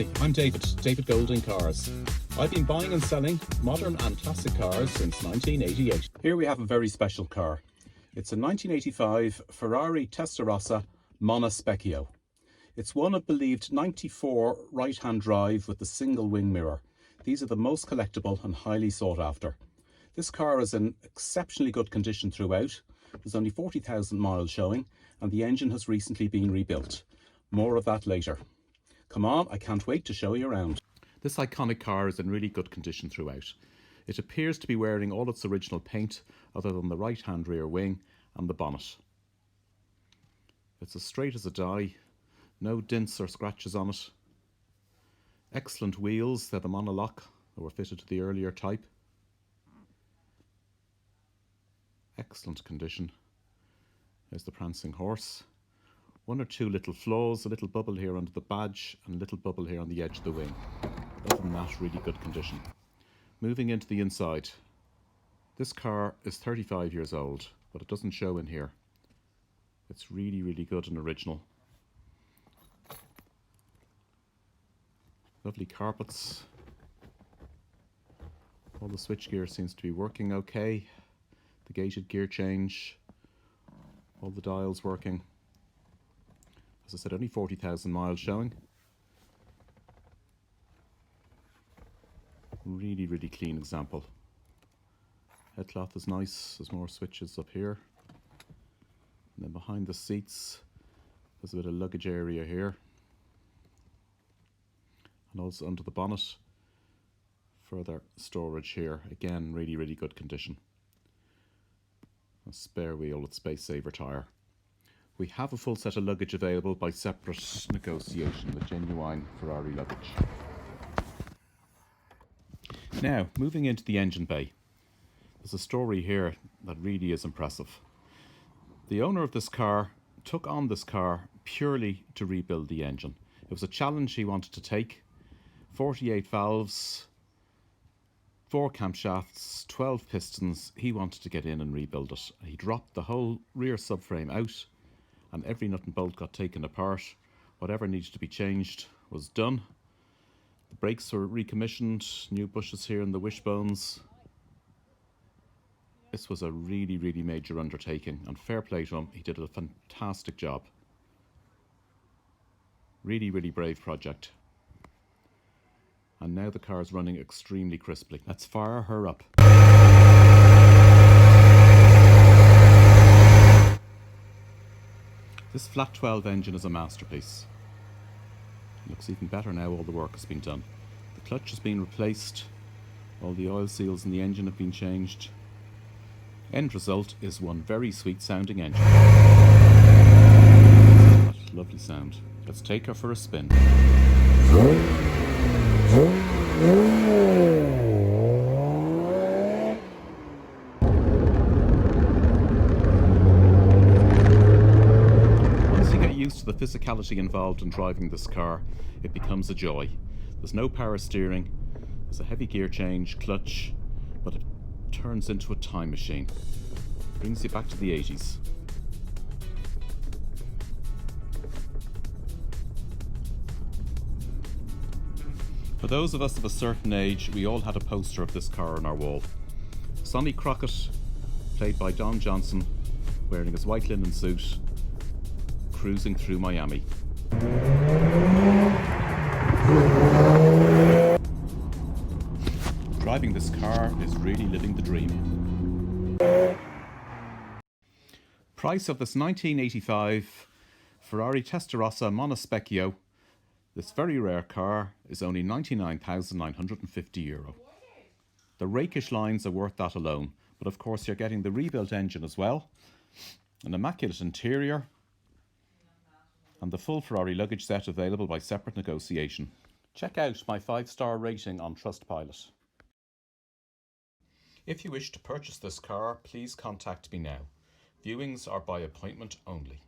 Hi, I'm David Golding Cars. I've been buying and selling modern and classic cars since 1988. Here we have a very special car. It's a 1985 Ferrari Testarossa Monospecchio. It's one of believed 94 right-hand drive with the single wing mirror. These are the most collectible and highly sought after. This car is in exceptionally good condition throughout. There's only 40,000 miles showing and the engine has recently been rebuilt. More of that later. Come on, I can't wait to show you around. This iconic car is in really good condition throughout. It appears to be wearing all its original paint other than the right-hand rear wing and the bonnet. It's as straight as a die, no dents or scratches on it. Excellent wheels, they're the monolock that were fitted to the earlier type. Excellent condition. There's the prancing horse. One or two little flaws, a little bubble here under the badge and a little bubble here on the edge of the wing. Other than that, really good condition. Moving into the inside. This car is 35 years old, but it doesn't show in here. It's really, really good and original. Lovely carpets. All the switchgear seems to be working okay. The gated gear change. All the dials working. As I said, only 40,000 miles showing. Really, really clean example. Headcloth is nice. There's more switches up here. And then behind the seats, there's a bit of luggage area here. And also under the bonnet, further storage here. Again, really, really good condition. A spare wheel with space saver tyre. We have a full set of luggage available by separate negotiation with genuine Ferrari luggage. Now, moving into the engine bay. There's a story here that really is impressive. The owner of this car took on this car purely to rebuild the engine. It was a challenge he wanted to take. 48 valves, 4 camshafts, 12 pistons. He wanted to get in and rebuild it. He dropped the whole rear subframe out and every nut and bolt got taken apart. Whatever needed to be changed was done. The brakes were recommissioned, new bushes here in the wishbones. This was a really, really major undertaking and fair play to him. He did a fantastic job. Really, really brave project. And now the car is running extremely crisply. Let's fire her up. This flat 12 engine is a masterpiece. It looks even better now all the work has been done. The clutch has been replaced. All the oil seals in the engine have been changed. End result is one very sweet sounding engine. Lovely sound. Let's take her for a spin. To the physicality involved in driving this car, it becomes a joy. There's no power steering, there's a heavy gear change, clutch, but it turns into a time machine. Brings you back to the 80s. For those of us of a certain age, we all had a poster of this car on our wall. Sonny Crockett, played by Don Johnson, wearing his white linen suit, cruising through Miami. Driving this car is really living the dream. Price of this 1985 Ferrari Testarossa Monospecchio, this very rare car, is only €99,950. The rakish lines are worth that alone, but of course you're getting the rebuilt engine as well, an immaculate interior, and the full Ferrari luggage set available by separate negotiation. Check out my 5-star rating on Trustpilot. If you wish to purchase this car, please contact me now. Viewings are by appointment only.